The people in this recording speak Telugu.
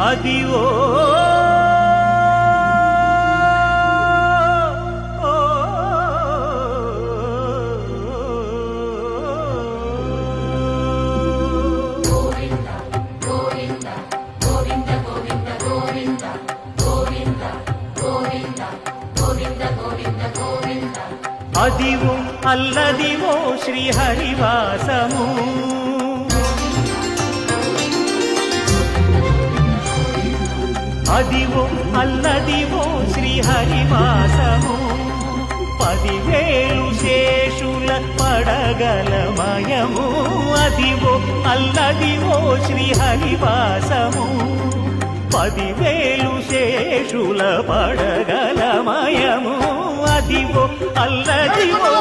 అదివో అదివో అల్లదివో శ్రీహరివాసము అదివో అల్లదివో శ్రీహరివాసము 10,000 శేషుల పడగలమయము అదివో అల్లదివో శ్రీహరివాసము 10,000 శేషుల పడగలమయము అదివో అల్లదివో